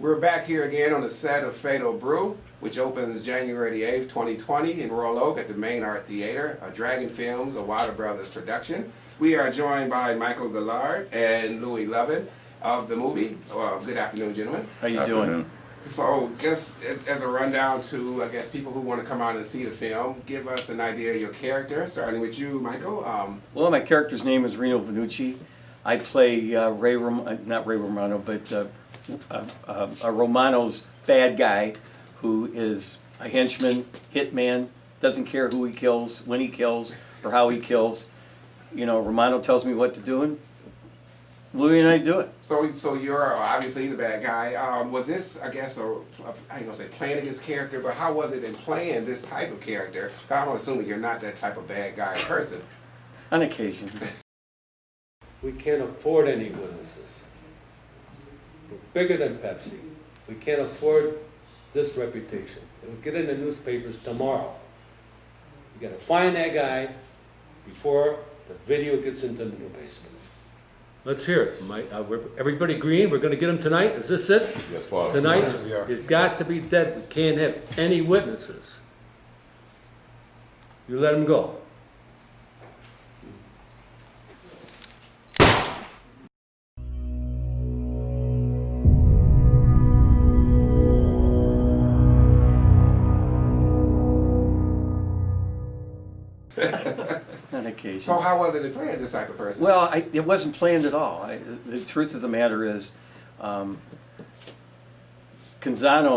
We're back here again on the set of Fatal BREW, which opens January the 8th, 2020 in Royal Oak at the Main Art Theater, a Dragon Films, a Wilder Brothers production. We are joined by Michael Gagleard and Lewie Lovin of the movie. Good afternoon, gentlemen. How you doing? So just as a rundown to, I guess, people who want to come out and see the film, give us an idea of your character, starting with you, Michael. Well, my character's name is Reno Venucci. I play not Ray Romano, but Romano's bad guy, who is a henchman, hitman, doesn't care who he kills, when he kills, or how he kills. You know, Romano tells me what to do, and Lewie and I do it. So you're obviously the bad guy. Was this, I guess, I ain't gonna say playing against character, but how was it in playing this type of character? I'm assuming you're not that type of bad guy person. On occasion. We can't afford any witnesses. We're bigger than Pepsi. We can't afford this reputation. It'll get in the newspapers tomorrow. You gotta find that guy before the video gets into the basement. Let's hear it. Everybody agreeing? We're gonna get him tonight? Is this it? Yes, boss. Tonight? Yes, we are. He's got to be dead. We can't have any witnesses. You let him go. On occasion. So how was it in playing this type of person? Well, it wasn't planned at all. The truth of the matter is, Canzano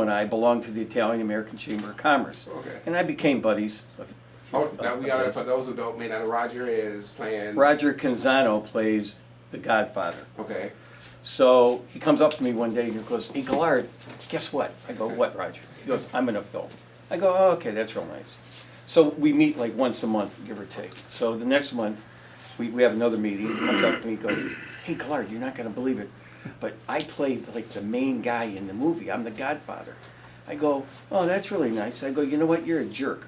and I belong to the Italian-American Chamber of Commerce. Okay. And I became buddies. Now we gotta, for those who don't may not, Roger is playing. Roger Canzano plays the Godfather. Okay. So he comes up to me one day and he goes, "Hey, Gagleard, guess what?" I go, "What, Roger?" He goes, "I'm in a film." I go, "Oh, okay, that's real nice." So we meet like once a month, give or take. So the next month, we have another meeting. He comes up to me and goes, "Hey, Gagleard, you're not going to believe it, but I played like the main guy in the movie. I'm the Godfather." I go, "Oh, that's really nice." I go, "You know what? You're a jerk."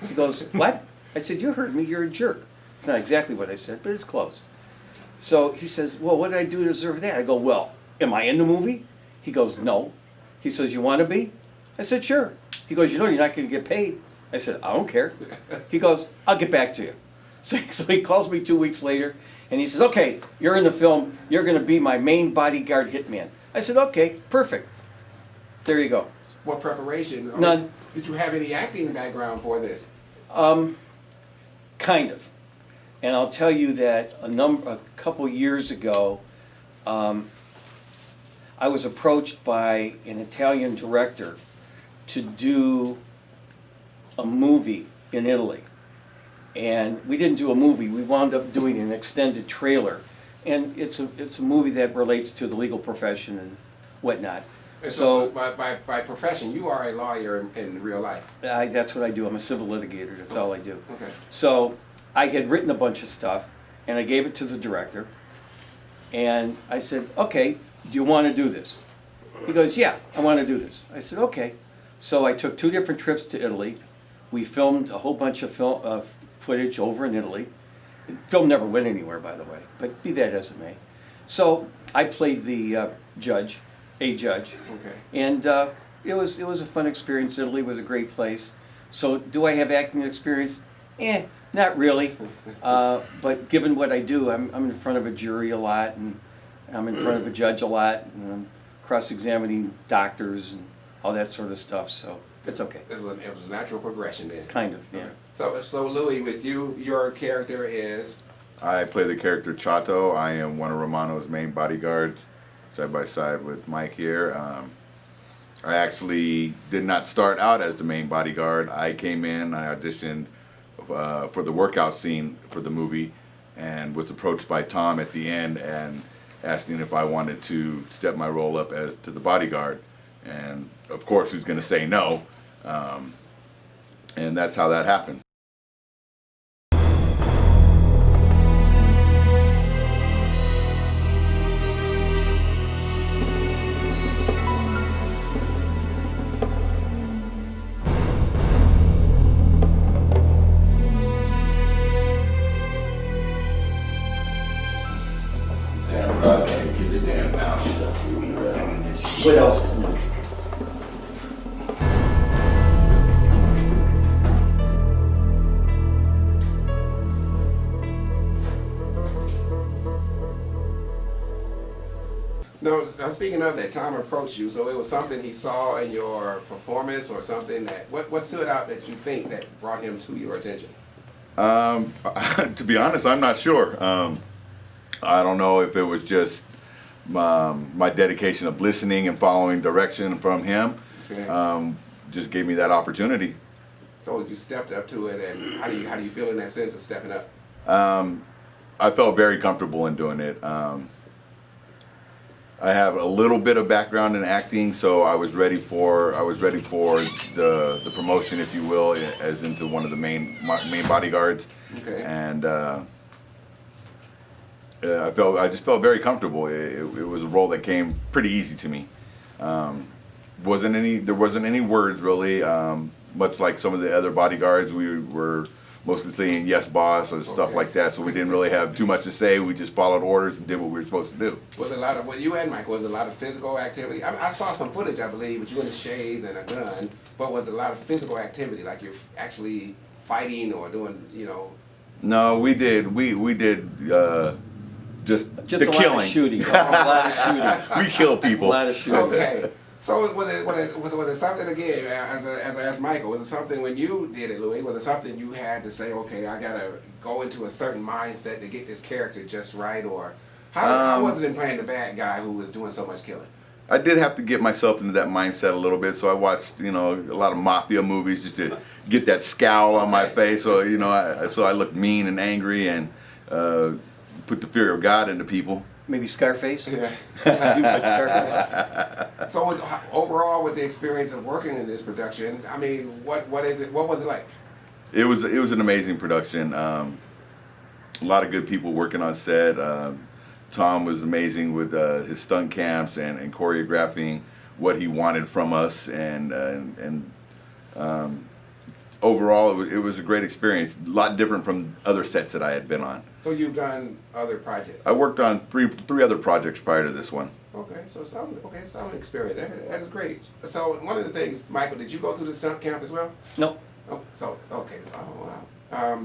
He goes, "What?" I said, "You heard me. You're a jerk." It's not exactly what I said, but it's close. So he says, "Well, what did I do to deserve that?" I go, "Well, am I in the movie?" He goes, "No." He says, "You want to be?" I said, "Sure." He goes, "You know you're not going to get paid." I said, "I don't care." He goes, "I'll get back to you." So he calls me 2 weeks later, and he says, "Okay, you're in the film. You're going to be my main bodyguard hitman." I said, "Okay, perfect." There you go. What preparation? None. Did you have any acting background for this? Kind of. And I'll tell you that a couple years ago, I was approached by an Italian director to do a movie in Italy. And we didn't do a movie, we wound up doing an extended trailer. And it's a movie that relates to the legal profession and whatnot. And so by profession, you are a lawyer in real life. That's what I do. I'm a civil litigator. That's all I do. Okay. So I had written a bunch of stuff, and I gave it to the director. And I said, "Okay, do you want to do this?" He goes, "Yeah, I want to do this." I said, "Okay." So I took 2 different trips to Italy. We filmed a whole bunch of footage over in Italy. The film never went anywhere, by the way, but be that as it may. So I played the judge, a judge. Okay. And it was a fun experience. Italy was a great place. So do I have acting experience? Not really. But given what I do, I'm in front of a jury a lot, and I'm in front of a judge a lot, and I'm cross-examining doctors and all that sort of stuff. So it's okay. It was a natural progression then. Kind of, yeah. Okay. So Lewie, with you, your character is? I play the character Chato. I am one of Romano's main bodyguards, side by side with Mike here. I actually did not start out as the main bodyguard. I came in, I auditioned for the workout scene for the movie, and was approached by Tom at the end and asking if I wanted to step my role up as to the bodyguard. And of course, who's going to say no? And that's how that happened. What else is new? No, now speaking of that, Tom approached you, so it was something he saw in your performance or something that, what stood out that you think that brought him to your attention? To be honest, I'm not sure. I don't know if it was just my dedication of listening and following direction from him. Okay. Just gave me that opportunity. So you stepped up to it, and how do you feel in that sense of stepping up? I felt very comfortable in doing it. I have a little bit of background in acting, so I was ready for the promotion, if you will, as into one of the main bodyguards. Okay. And I just felt very comfortable. It was a role that came pretty easy to me. There wasn't any words really. Much like some of the other bodyguards, we were mostly saying yes boss or stuff like that, so we didn't really have too much to say. We just followed orders and did what we were supposed to do. Was it a lot of, what you and Michael, was it a lot of physical activity? I saw some footage, I believe, with you in the shades and a gun, but was it a lot of physical activity, like you're actually fighting or doing, you know? No, we did just Just the a lot killing. of shooting. A lot of shooting. We kill A people. lot of shooting. Okay. So was it something, again, as I asked Michael, was it something when you did it, Louis, was it something you had to say, okay, I gotta go into a certain mindset to get this character just right, or how was it in playing the bad guy who was doing so much killing? I did have to get myself into that mindset a little bit, so I watched, a lot of mafia movies just to get that scowl on my face, so I looked mean and angry and put the fear of God into people. Maybe Scarface? Yeah. You like Scarface? So overall, with the experience of working in this production, I mean, what was it like? It was an amazing production. A lot of good people working on set. Tom was amazing with his stunt camps and choreographing what he wanted from us, and overall it was a great experience. A lot different from other sets that I had been on. So you've done other projects? I worked on three other projects prior to this one. Okay, so some experience. That is great. So one of the things, Michael, did you go through the stunt camp as well? Nope. Oh, so okay. Oh wow.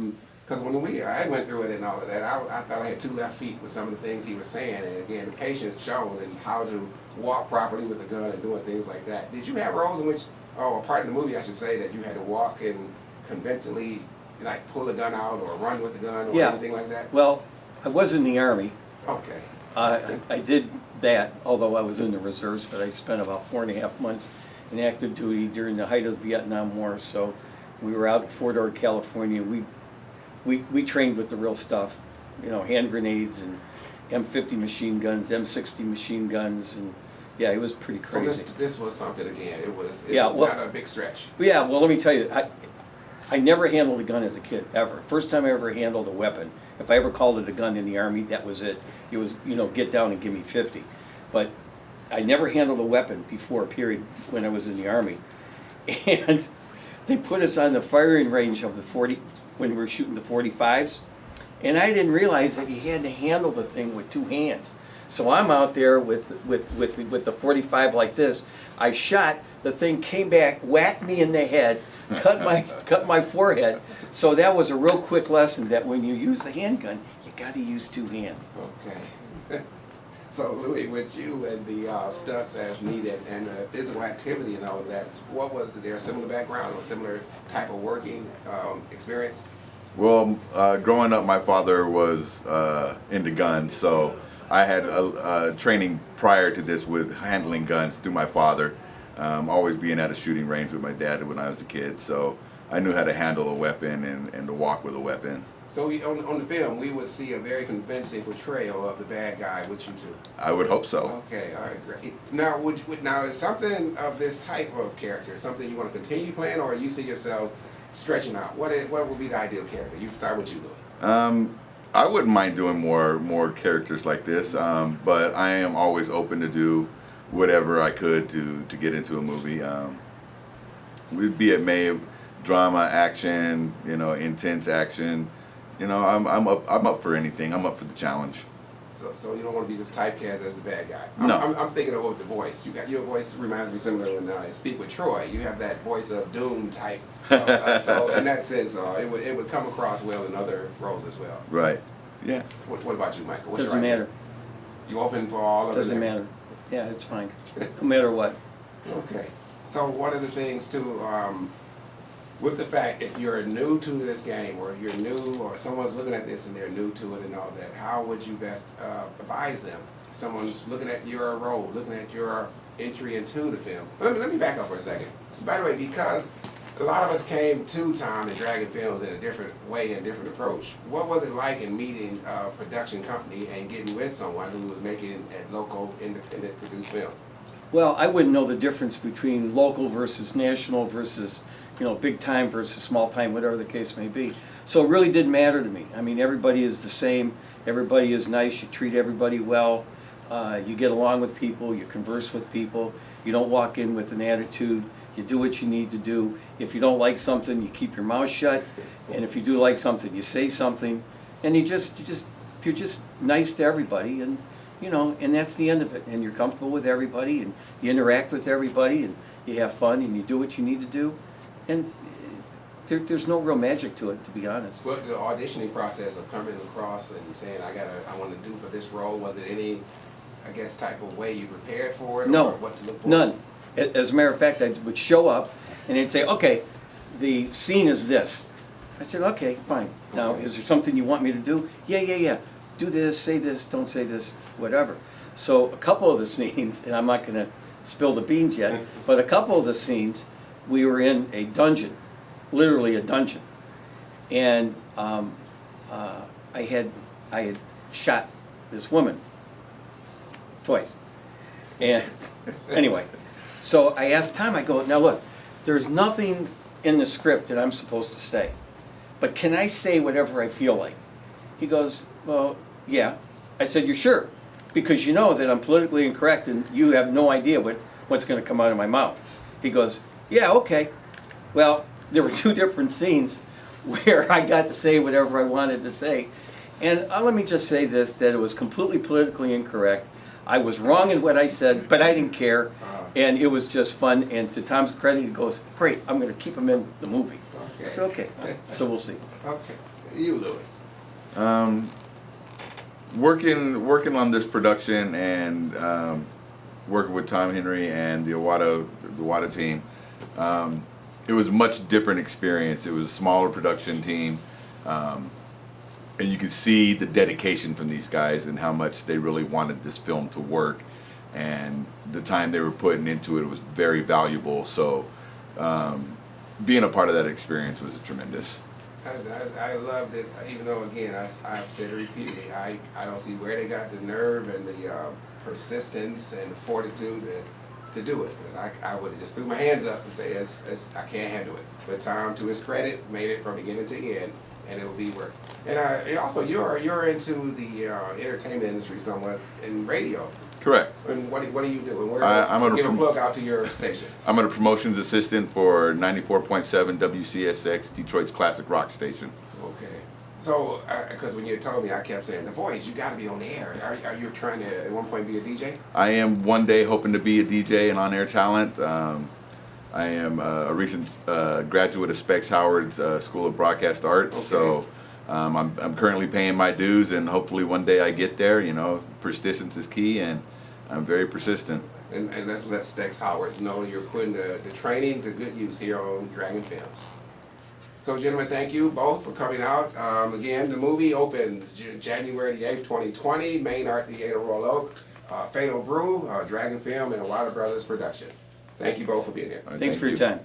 Because when I went through it and all of that, I thought I had two left feet with some of the things he was saying, and again, the patience shown in how to walk properly with a gun and doing things like that. Did you have roles in which, or a part in the movie, I should say, that you had to walk and conventionally, like, pull the gun out or run with the gun or anything like that? Well, I was in the Army. Okay. I did that, although I was in the reserves, but I spent about 4.5 months in active duty during the height of the Vietnam War. So we were out in Fort Ord, California. We trained with the real stuff, hand grenades and M50 machine guns, M60 machine guns, and yeah, it was pretty crazy. So this was something, again. It was well, not a big stretch. Yeah, well, let me tell you, I never handled a gun as a kid, ever. First time I ever handled a weapon, if I ever called it a gun in the Army, that was it. It was, get down and give me 50. But I never handled a weapon before, period, when I was in the Army. And they put us on the firing range of the 40, when we were shooting the 45s, and I didn't realize that you had to handle the thing with two hands. So I'm out there with the 45 like this. I shot, the thing came back, whacked me in the head, cut my forehead. So that was a real quick lesson that when you use the handgun, you got to use two hands. Okay. So Louis, with you and the stunts as needed and physical activity and all of that, was there a similar background or similar type of working experience? Well, growing up, my father was into guns, so I had training prior to this with handling guns through my father, always being at a shooting range with my dad when I was a kid, so I knew how to handle a weapon and to walk with a weapon. So on the film, we would see a very convincing portrayal of the bad guy with you two. I would hope so. Okay, all right, great. Now, now is something of this type of character something you want to continue playing, or you see yourself stretching out? What would be the ideal character? You start with you, Louis. I wouldn't mind doing more characters like this, but I am always open to do whatever I could to get into a movie. We'd be it may drama, action, intense action. I'm up for anything. I'm up for the challenge. So you don't want to be just typecast as the bad guy. No. I'm thinking of the voice. Your voice reminds me similar when I speak with Troy. You have that voice of doom type. So in that sense, it would come across well in other roles as well. Right. Yeah. What about you, Michael? What's Doesn't your idea? matter. You open for all of them? Doesn't matter. Yeah, it's fine, no matter what. Okay. So one of the things too, with the fact if you're new to this game, or you're new, or someone's looking at this and they're new to it and all that, how would you best advise them? Someone's looking at your role, looking at your entry into the film. Let me back up for a second. By the way, because a lot of us came to Tom and Dragon Films in a different way and different approach, what was it like in meeting a production company and getting with someone who was making a local, independent produced film? Well, I wouldn't know the difference between local versus national versus, you know, big time versus small time, whatever the case may be. So it really didn't matter to me. I mean, everybody is the same. Everybody is nice. You treat everybody well. You get along with people. You converse with people. You don't walk in with an attitude. You do what you need to do. If you don't like something, you keep your mouth shut. And if you do like something, you say something. And you're just nice to everybody. And you know, and that's the end of it. And you're comfortable with everybody, and you interact with everybody, and you have fun, and you do what you need to do. And there's no real magic to it, to be honest. Well, the auditioning process of coming across and saying, I want to do for this role, was it any, I guess, type of way you prepared for it? No, or what to look for? none. As a matter of fact, I would show up, and they'd say, okay, the scene is this. I said, okay, fine. Now, is there something you want me to do? Yeah. Do this, say this, don't say this, whatever. So a couple of the scenes, and I'm not going to spill the beans yet, but a couple of the scenes, we were in a dungeon, literally a dungeon, and I had shot this woman twice. And anyway, so I asked Tom, I go, now look, there's nothing in the script that I'm supposed to say, but can I say whatever I feel like? He goes, well, yeah. I said, you're sure? Because you know that I'm politically incorrect and you have no idea what's going to come out of my mouth. He goes, yeah, okay. Well, there were two different scenes where I got to say whatever I wanted to say. And let me just say this, that it was completely politically incorrect. I was wrong in what I said, but I didn't care. And it was just fun. And to Tom's credit, he goes, great, I'm going to keep him in the movie. Okay. It's okay. So we'll see. Okay. You, Louie. Working on this production and working with Tom Henry and the Wada team, it was a much different experience. It was a smaller production team, and you could see the dedication from these guys and how much they really wanted this film to work, and the time they were putting into it was very valuable. So being a part of that experience was tremendous. I loved it, even though, again, I've said it repeatedly, I don't see where they got the nerve and the persistence and the fortitude to do it. I would have just threw my hands up and say, I can't handle it. But Tom, to his credit, made it from beginning to end, and it will be work. And also, you're into the entertainment industry somewhat in radio. Correct. And what do you do? And give a plug out to your station. I'm a promotions assistant for 94.7 WCSX, Detroit's classic rock station. Okay. So, because when you told me, I kept saying, The Voice, you got to be on the air. Are you trying to, at one point, be a DJ? I am one day hoping to be a DJ and on-air talent. I am a recent graduate of Specs Howard's School of Broadcast Arts. Okay. So I'm currently paying my dues, and hopefully one day I get there. You know, persistence is key, and I'm very persistent. And let's let Specs Howard know you're putting the training to good use here on Dragon Films. So, gentlemen, thank you both for coming out. Again, the movie opens January the 8th, 2020, Main Art Theater, Royal Oak. Fatal BREW, Dragon Film, and a Wada Brothers production. Thank you both for being here. Thanks for your time.